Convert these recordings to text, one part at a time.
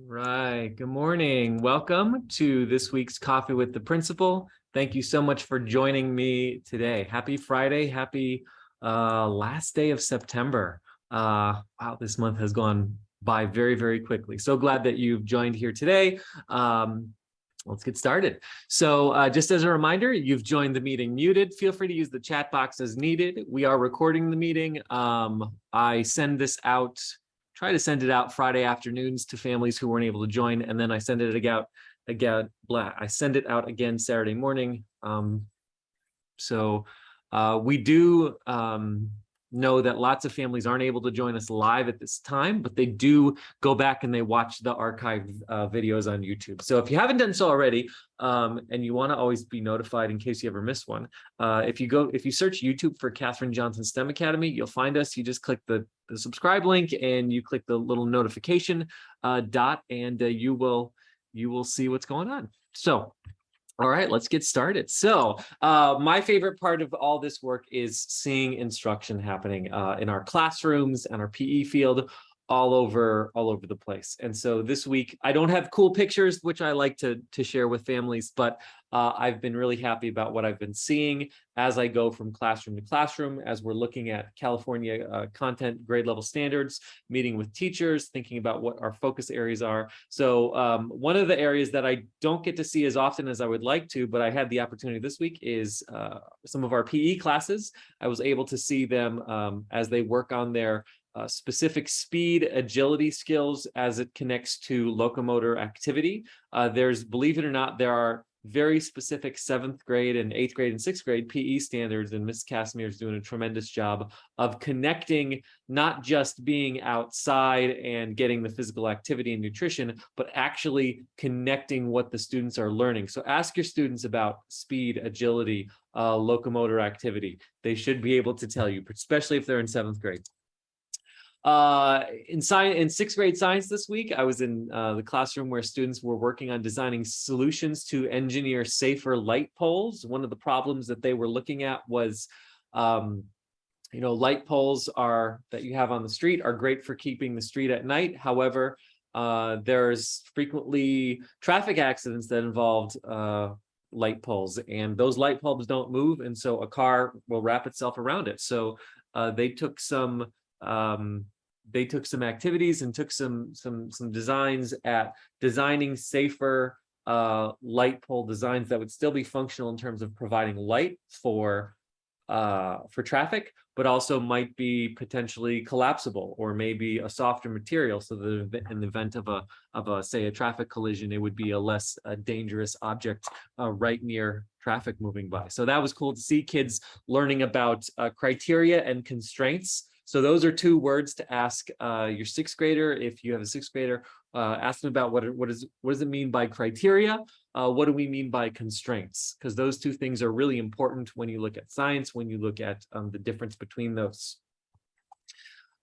Right. Good morning. Welcome to this week's Coffee with the Principal. Thank you so much for joining me today. Happy Friday. Happy last day of September. Wow, this month has gone by very, very quickly. So glad that you've joined here today. Let's get started. So just as a reminder, you've joined the meeting muted. Feel free to use the chat box as needed. We are recording the meeting. I send this out, try to send it out Friday afternoons to families who weren't able to join, and then I send it out again. I send it out again Saturday morning. We do know that lots of families aren't able to join us live at this time, but they do go back and they watch the archived videos on YouTube. So if you haven't done so already, and you want to always be notified in case you ever miss one, if you search YouTube for Katherine Johnson STEM Academy, you'll find us. You just click the subscribe link and you click the little notification dot, and you will see what's going on. So all right, let's get started. So my favorite part of all this work is seeing instruction happening in our classrooms and our PE field all over the place. And so this week, I don't have cool pictures, which I like to share with families, but I've been really happy about what I've been seeing as I go from classroom to classroom, as we're looking at California content grade level standards, meeting with teachers, thinking about what our focus areas are. So one of the areas that I don't get to see as often as I would like to, but I had the opportunity this week, is some of our PE classes. I was able to see them as they work on their specific speed, agility skills as it connects to locomotor activity. Believe it or not, there are very specific 7th grade and 8th grade and 6th grade PE standards, and Ms. Casimir is doing a tremendous job of connecting not just being outside and getting the physical activity and nutrition, but actually connecting what the students are learning. So ask your students about speed, agility, locomotor activity. They should be able to tell you, especially if they're in 7th grade. In 6th grade science this week, I was in the classroom where students were working on designing solutions to engineer safer light poles. One of the problems that they were looking at was, light poles that you have on the street are great for keeping the street at night. However, there's frequently traffic accidents that involved light poles, and those light bulbs don't move, and so a car will wrap itself around it. So they took some activities and took some designs at designing safer light pole designs that would still be functional in terms of providing light for traffic, but also might be potentially collapsible or maybe a softer material, so that in the event of a traffic collision, it would be a less dangerous object right near traffic moving by. So that was cool to see kids learning about criteria and constraints. So those are 2 words to ask your 6th grader. If you have a 6th grader, ask them about what does it mean by criteria? What do we mean by constraints? Because those 2 things are really important when you look at science, when you look at the difference between those.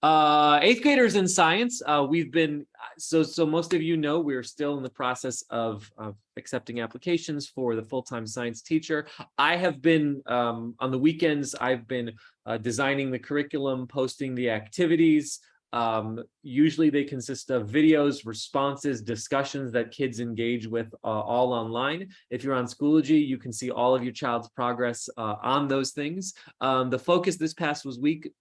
8th graders in science, we've been, so most of you know, we're still in the process of accepting applications for the full-time science teacher. I have been, on the weekends, I've been designing the curriculum, posting the activities. Usually they consist of videos, responses, discussions that kids engage with all online. If you're on Schoology, you can see all of your child's progress on those things. The focus this past week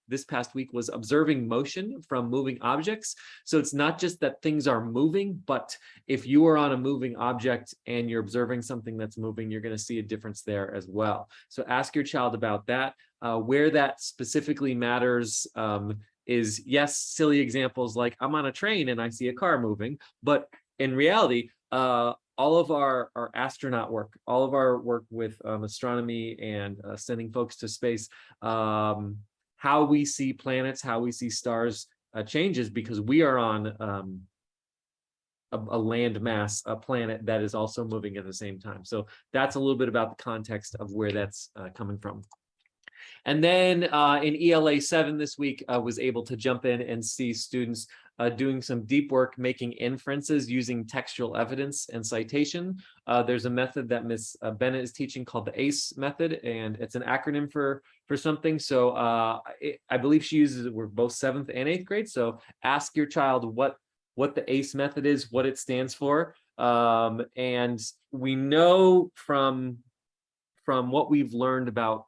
was observing motion from moving objects. So it's not just that things are moving, but if you are on a moving object and you're observing something that's moving, you're going to see a difference there as well. So ask your child about that. Where that specifically matters is, yes, silly examples like I'm on a train and I see a car moving, but in reality, all of our astronaut work, all of our work with astronomy and sending folks to space, how we see planets, how we see stars changes because we are on a landmass, a planet that is also moving at the same time. So that's a little bit about the context of where that's coming from. And then in ELA 7 this week, I was able to jump in and see students doing some deep work, making inferences using textual evidence and citation. There's a method that Ms. Bennett is teaching called the ACE method, and it's an acronym for something. So I believe she uses it with both 7th and 8th grade. So ask your child what what the ACE method is, what it stands for. And we know from what we've learned about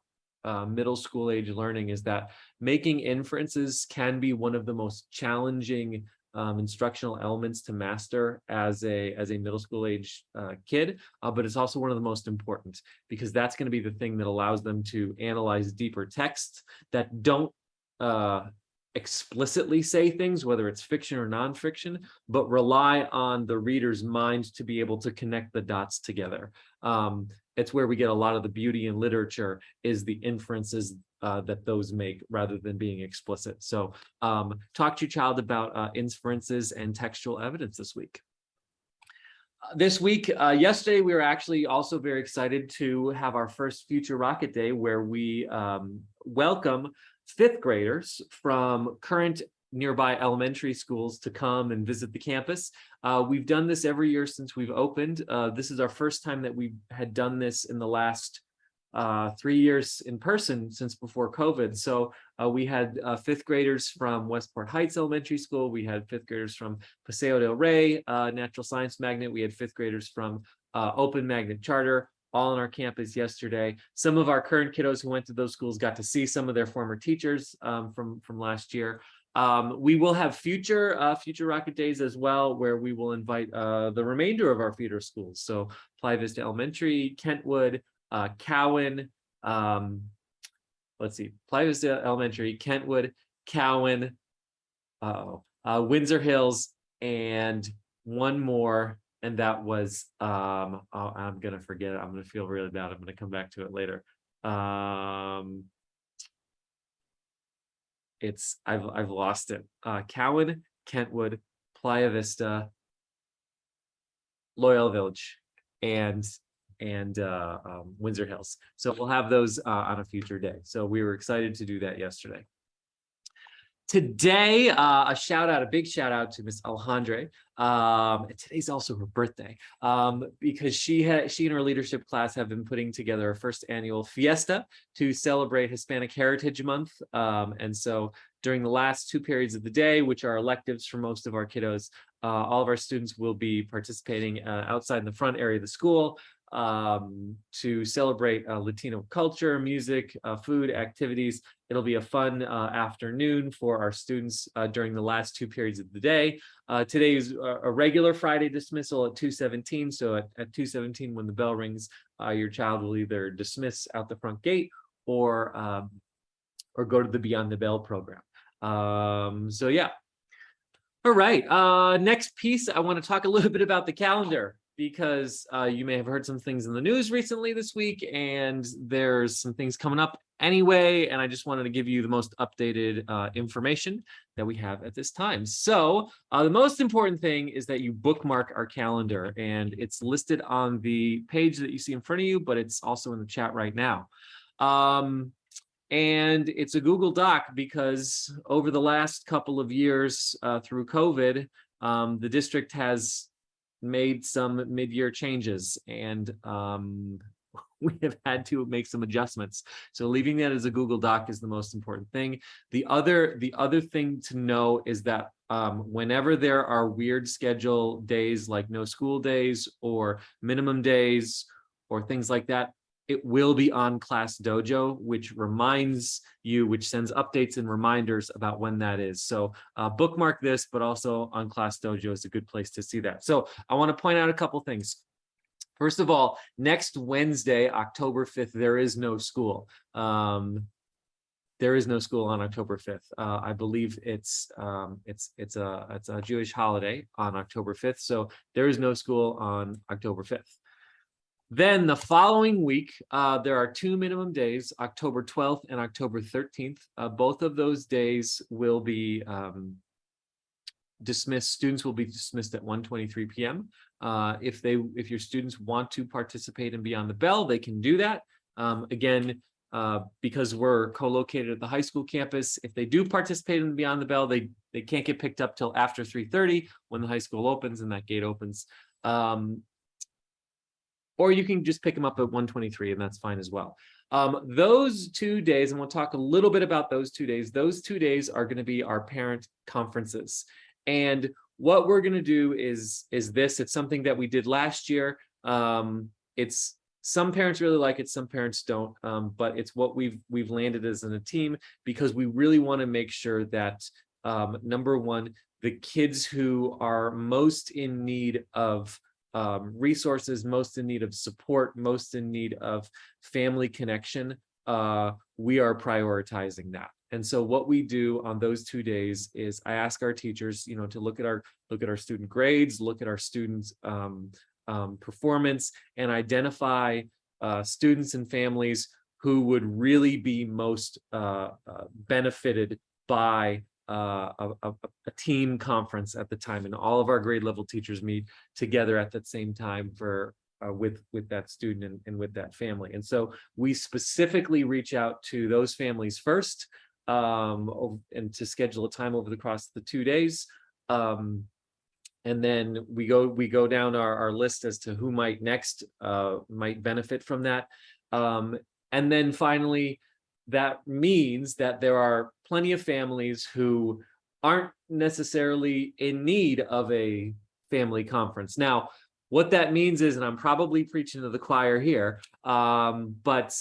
middle school age learning is that making inferences can be one of the most challenging instructional elements to master as a middle school age kid, but it's also one of the most important, because that's going to be the thing that allows them to analyze deeper texts that don't explicitly say things, whether it's fiction or nonfiction, but rely on the reader's mind to be able to connect the dots together. It's where we get a lot of the beauty in literature, is the inferences that those make rather than being explicit. So talk to your child about inferences and textual evidence this week. This week, yesterday, we were actually also very excited to have our first Future Rocket Day, where we welcome fifth graders from current nearby elementary schools to come and visit the campus. We've done this every year since we've opened. This is our first time that we had done this in the last 3 years in person since before COVID. So we had fifth graders from Westport Heights Elementary School. We had fifth graders from Paseo del Rey Natural Science Magnet. We had fifth graders from Open Magnet Charter, all on our campus yesterday. Some of our current kiddos who went to those schools got to see some of their former teachers from last year. We will have future Rocket Days as well, where we will invite the remainder of our feeder schools. So Playa Vista Elementary, Kentwood, Cowan, let's see, Playa Vista Elementary, Kentwood, Cowan, Windsor Hills, and one more, and that was, I'm gonna forget it. I'm gonna feel really bad. I'm gonna come back to it later. I've lost it. Cowan, Kentwood, Playa Vista, Loyola Village, and Windsor Hills. So we'll have those on a future day. So we were excited to do that yesterday. Today, a big shout out to Miss Alejandra. Today's also her birthday, because she and her leadership class have been putting together a first annual Fiesta to celebrate Hispanic Heritage Month. And so during the last 2 periods of the day, which are electives for most of our kiddos, all of our students will be participating outside in the front area of the school to celebrate Latino culture, music, food, activities. It'll be a fun afternoon for our students during the last 2 periods of the day. Today is a regular Friday dismissal at 2:17. So at 2:17, when the bell rings, your child will either dismiss out the front gate or go to the Beyond the Bell program. So yeah. All right. Next piece, I want to talk a little bit about the calendar, because you may have heard some things in the news recently this week, and there's some things coming up anyway, and I just wanted to give you the most updated information that we have at this time. So the most important thing is that you bookmark our calendar, and it's listed on the page that you see in front of you, but it's also in the chat right now. And it's a Google Doc, because over the last couple of years through COVID, the district has made some mid-year changes, and we have had to make some adjustments. So leaving that as a Google Doc is the most important thing. The other thing to know is that whenever there are weird schedule days, like no school days or minimum days or things like that, it will be on Class Dojo, which sends updates and reminders about when that is. So bookmark this, but also on Class Dojo is a good place to see that. So I want to point out a couple things. First of all, next Wednesday, October 5th, there is no school. There is no school on October 5th. I believe it's a Jewish holiday on October 5th. So there is no school on October 5th. Then the following week, there are 2 minimum days, October 12th and October 13th. Both of those days will be dismissed. Students will be dismissed at 1:23 p.m. If your students want to participate and be on the bell, they can do that. Again, because we're co-located at the high school campus, if they do participate in Beyond the Bell, they can't get picked up till after 3:30 when the high school opens and that gate opens. Or you can just pick them up at 1:23, and that's fine as well. Those 2 days, and we'll talk a little bit about those 2 days. Those 2 days are going to be our parent conferences. And what we're going to do is this. It's something that we did last year. It's some parents really like it, some parents don't, but it's what we've landed as in a team, because we really want to make sure that number one, the kids who are most in need of resources, most in need of support, most in need of family connection, we are prioritizing that. And so what we do on those 2 days is I ask our teachers, to look at our student grades, look at our students' performance, and identify students and families who would really be most benefited by a team conference at the time. And all of our grade level teachers meet together at that same time for with that student and with that family. And so we specifically reach out to those families first, and to schedule a time over the course of the 2 days. And then we go down our list as to who might next might benefit from that. And then finally, that means that there are plenty of families who aren't necessarily in need of a family conference. Now, what that means is, and I'm probably preaching to the choir here, but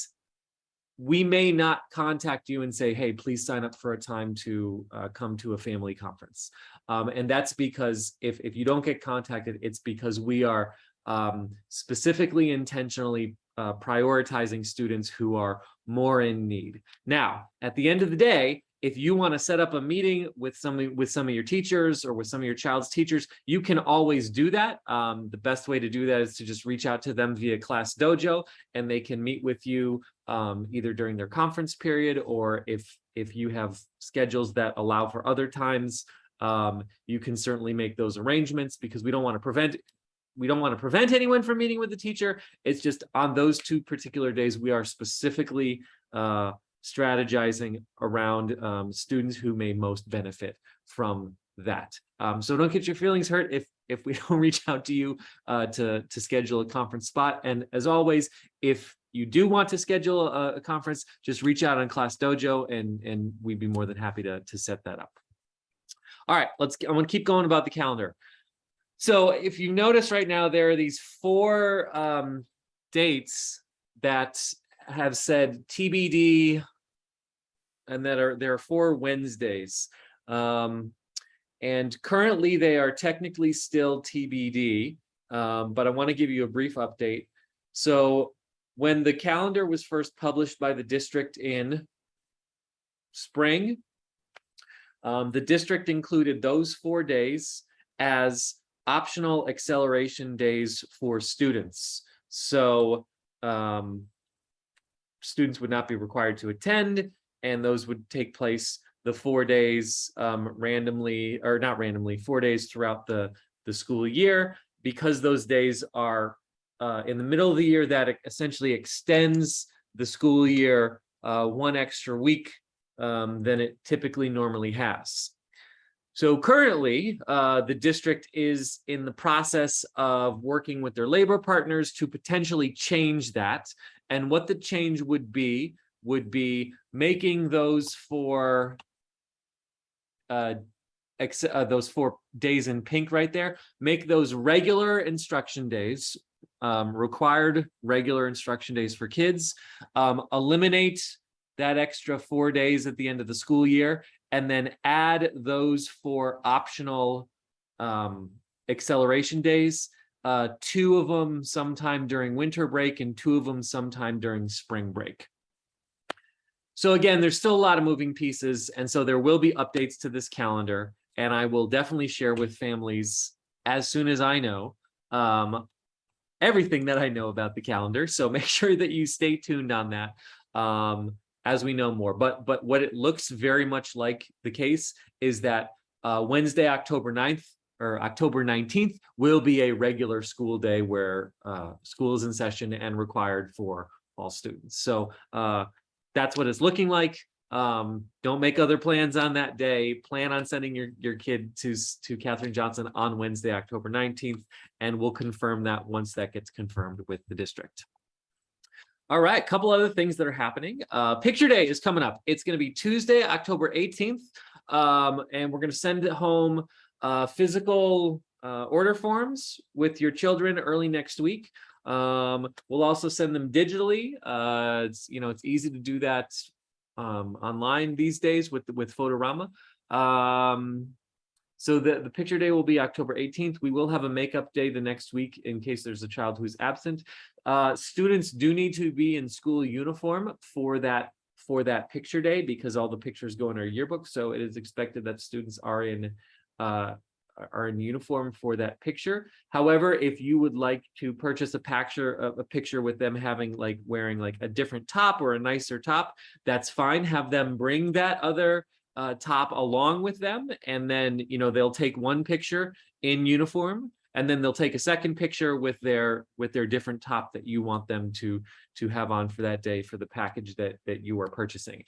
we may not contact you and say, hey, please sign up for a time to come to a family conference. And that's because if you don't get contacted, it's because we are specifically, intentionally prioritizing students who are more in need. Now, at the end of the day, if you want to set up a meeting with some of your teachers or with some of your child's teachers, you can always do that. The best way to do that is to just reach out to them via Class Dojo, and they can meet with you either during their conference period, or if you have schedules that allow for other times, you can certainly make those arrangements, because we don't want to prevent anyone from meeting with the teacher. It's just on those 2 particular days, we are specifically strategizing around students who may most benefit from that. So don't get your feelings hurt if we don't reach out to you to schedule a conference spot. And as always, if you do want to schedule a conference, just reach out on Class Dojo, and we'd be more than happy to set that up. All right, I'm going to keep going about the calendar. So if you notice right now, there are these 4 dates that have said TBD, and there are 4 Wednesdays. And currently they are technically still TBD, but I want to give you a brief update. So when the calendar was first published by the district in spring, the district included those 4 days as optional acceleration days for students. So students would not be required to attend, and those would take place the 4 days randomly, or not randomly, 4 days throughout the school year. Because those days are in the middle of the year, that essentially extends the school year 1 extra week than it typically normally has. So currently, the district is in the process of working with their labor partners to potentially change that. And what the change would be making those 4 days in pink right there, make those regular instruction days, required regular instruction days for kids, eliminate that extra 4 days at the end of the school year, and then add those 4 optional acceleration days, 2 of them sometime during winter break and 2 of them sometime during spring break. So again, there's still a lot of moving pieces, and so there will be updates to this calendar, and I will definitely share with families as soon as I know everything that I know about the calendar. So make sure that you stay tuned on that as we know more. But what it looks very much like the case is that Wednesday, October 9th or October 19th will be a regular school day where school is in session and required for all students. So that's what it's looking like. Don't make other plans on that day. Plan on sending your kid to Catherine Johnson on Wednesday, October 19th, and we'll confirm that once that gets confirmed with the district. All right, a couple other things that are happening. Picture Day is coming up. It's going to be Tuesday, October 18th, and we're going to send it home physical order forms with your children early next week. We'll also send them digitally. It's easy to do that online these days with Fotorama. So the picture day will be October 18th. We will have a makeup day the next week in case there's a child who's absent. Students do need to be in school uniform for that picture day because all the pictures go in our yearbook. So it is expected that students are in uniform for that picture. However, if you would like to purchase a picture with them having wearing a different top or a nicer top, that's fine. Have them bring that other top along with them, and then they'll take one picture in uniform, and then they'll take a second picture with their different top that you want them to have on for that day for the package that you are purchasing.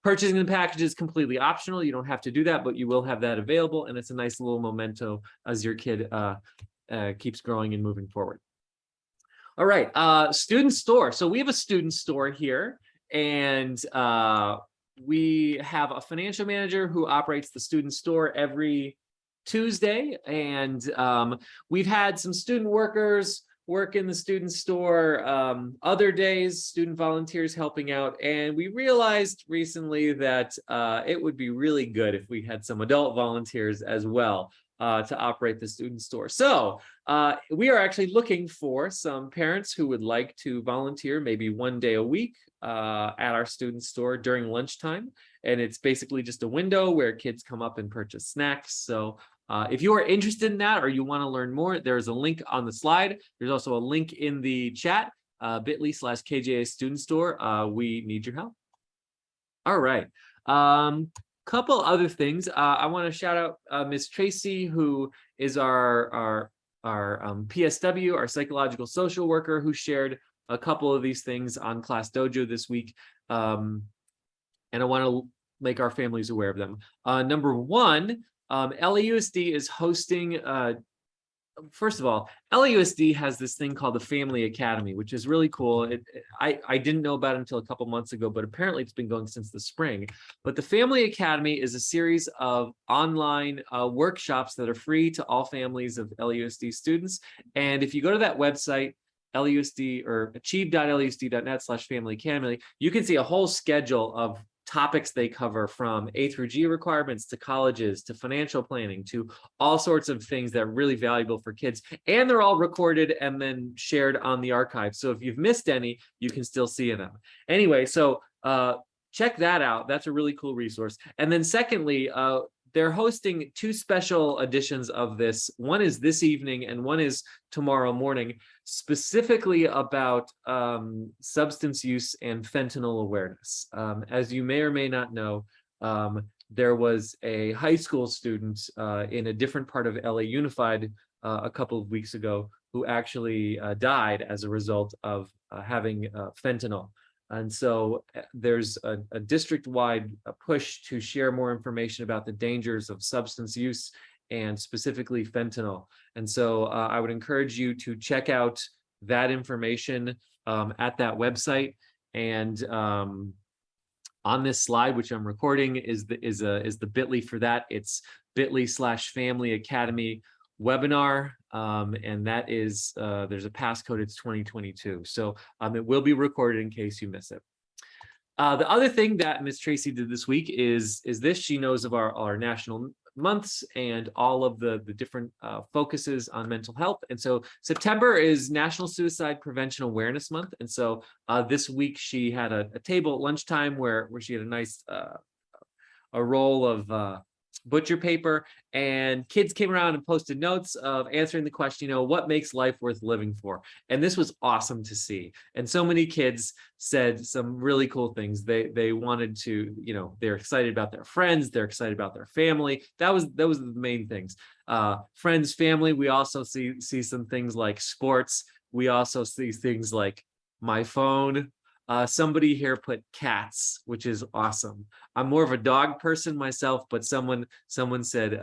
Purchasing the package is completely optional. You don't have to do that, but you will have that available, and it's a nice little memento as your kid keeps growing and moving forward. All right, student store. So we have a student store here, and we have a financial manager who operates the student store every Tuesday, and we've had some student workers work in the student store other days, student volunteers helping out, and we realized recently that it would be really good if we had some adult volunteers as well to operate the student store. So we are actually looking for some parents who would like to volunteer maybe one day a week at our student store during lunchtime. And it's basically just a window where kids come up and purchase snacks. So if you are interested in that or you want to learn more, there's a link on the slide. There's also a link in the chat, bit.ly/KJA student store. We need your help. All right. Couple other things. I want to shout out Miss Tracy, who is our PSW, our psychological social worker, who shared a couple of these things on Class Dojo this week. And I want to make our families aware of them. Number one, LAUSD is hosting, first of all, LAUSD has this thing called the Family Academy, which is really cool. I didn't know about it until a couple months ago, but apparently it's been going since the spring. But the Family Academy is a series of online workshops that are free to all families of LAUSD students. And if you go to that website, LAUSD or achieve.lausd.net/Family Academy, you can see a whole schedule of topics they cover, from A through G requirements to colleges to financial planning to all sorts of things that are really valuable for kids. And they're all recorded and then shared on the archive. So if you've missed any, you can still see them. Anyway, so check that out. That's a really cool resource. And then secondly, they're hosting two special editions of this. One is this evening and one is tomorrow morning, specifically about substance use and fentanyl awareness. As you may or may not know, there was a high school student in a different part of LA Unified a couple of weeks ago who actually died as a result of having fentanyl. And so there's a district-wide push to share more information about the dangers of substance use and specifically fentanyl. And so I would encourage you to check out that information at that website. And on this slide, which I'm recording, is the bit.ly for that. It's bit.ly/Family Academy webinar, and that is there's a passcode. It's 2022, so it will be recorded in case you miss it. The other thing that Ms. Tracy did this week is this. She knows of our national months and all of the different focuses on mental health. And so September is National Suicide Prevention Awareness Month. And so this week she had a table at lunchtime where she had a nice a roll of butcher paper, and kids came around and posted notes of answering the question, what makes life worth living for? And this was awesome to see. And so many kids said some really cool things. They wanted to, they're excited about their friends, they're excited about their family. That was the main things. Friends, family. We also see some things like sports. We also see things like my phone. Somebody here put cats, which is awesome. I'm more of a dog person myself, but someone said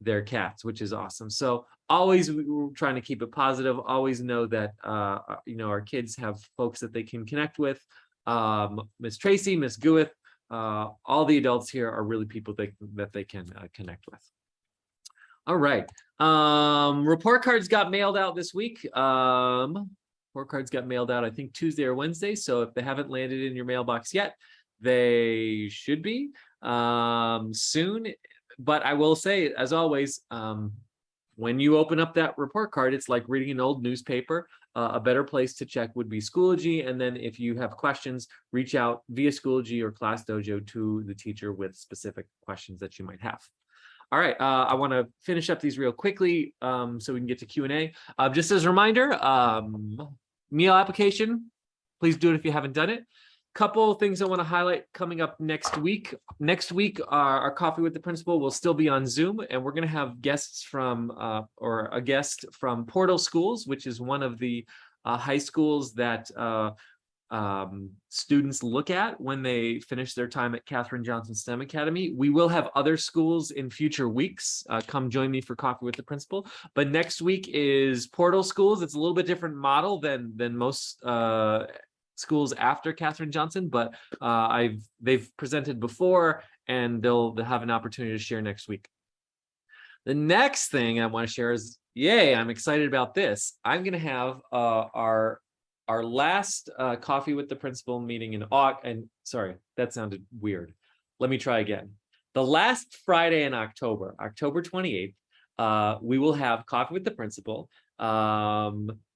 they're cats, which is awesome. So always we're trying to keep it positive. Always know that our kids have folks that they can connect with. Miss Tracy, Miss Guith, all the adults here are really people that they can connect with. All right. Report cards got mailed out this week. Report cards got mailed out, I think, Tuesday or Wednesday. So if they haven't landed in your mailbox yet, they should be soon. But I will say, as always, when you open up that report card, it's like reading an old newspaper. A better place to check would be Schoology. And then if you have questions, reach out via Schoology or Class Dojo to the teacher with specific questions that you might have. All right, I want to finish up these real quickly so we can get to Q&A. Just as a reminder, meal application, please do it if you haven't done it. Couple things I want to highlight coming up next week. Next week, our Coffee with the Principal will still be on Zoom, and we're going to have guests from, or a guest from Portal Schools, which is one of the high schools that students look at when they finish their time at Katherine Johnson STEM Academy. We will have other schools in future weeks. Come join me for Coffee with the Principal. But next week is Portal Schools. It's a little bit different model than most schools after Katherine Johnson, but they've presented before, and they'll have an opportunity to share next week. The next thing I want to share is, yay, I'm excited about this. I'm going to have our last Coffee with the Principal meeting in August. And sorry, that sounded weird. Let me try again. The last Friday in October, October 28th, we will have Coffee with the Principal.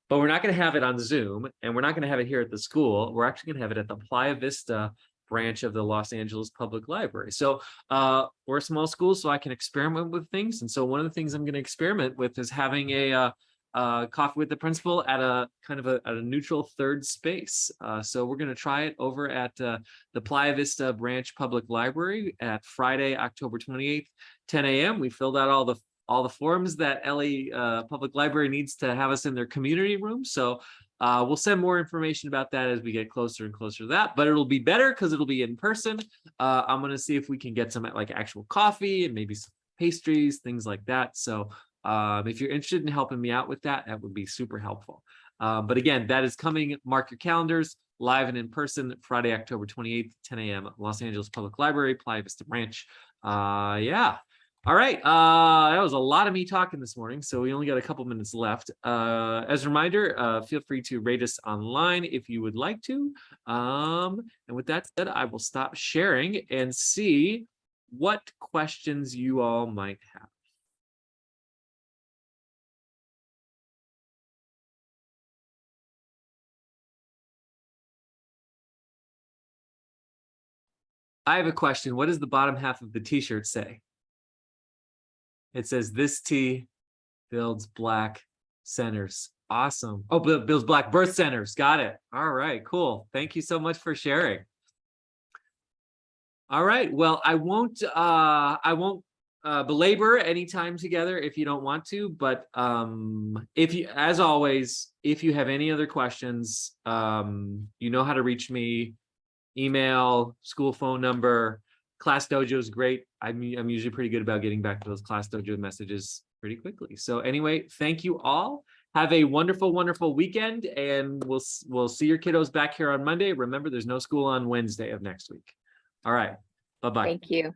But we're not going to have it on Zoom, and we're not going to have it here at the school. We're actually going to have it at the Playa Vista branch of the Los Angeles Public Library. So we're a small school, so I can experiment with things. And so one of the things I'm going to experiment with is having a Coffee with the Principal at a kind of a neutral third space. So we're going to try it over at the Playa Vista Branch Public Library at Friday, October 28th, 10 a.m. We filled out all the forms that LA Public Library needs to have us in their community room. So we'll send more information about that as we get closer and closer to that, but it'll be better because it'll be in person. I'm going to see if we can get some like actual coffee and maybe some pastries, things like that. So if you're interested in helping me out with that, that would be super helpful. But again, that is coming. Mark your calendars, live and in person, Friday, October 28th, 10 a.m. Los Angeles Public Library, Playa Vista Branch. Yeah. All right, that was a lot of me talking this morning, so we only got a couple minutes left. As a reminder, feel free to rate us online if you would like to. And with that said, I will stop sharing and see what questions you all might have. I have a question. What does the bottom half of the t-shirt say? It says, this T builds black centers. Awesome. Oh, builds black birth centers. Got it. All right, cool. Thank you so much for sharing. All right. Well, I won't belabor any time together if you don't want to, but if you, as always, if you have any other questions, you know how to reach me. Email, school phone number. Class Dojo is great. I'm usually pretty good about getting back to those Class Dojo messages pretty quickly. So anyway, thank you all. Have a wonderful, wonderful weekend, and we'll see your kiddos back here on Monday. Remember, there's no school on Wednesday of next week. All right. Bye-bye. Thank you.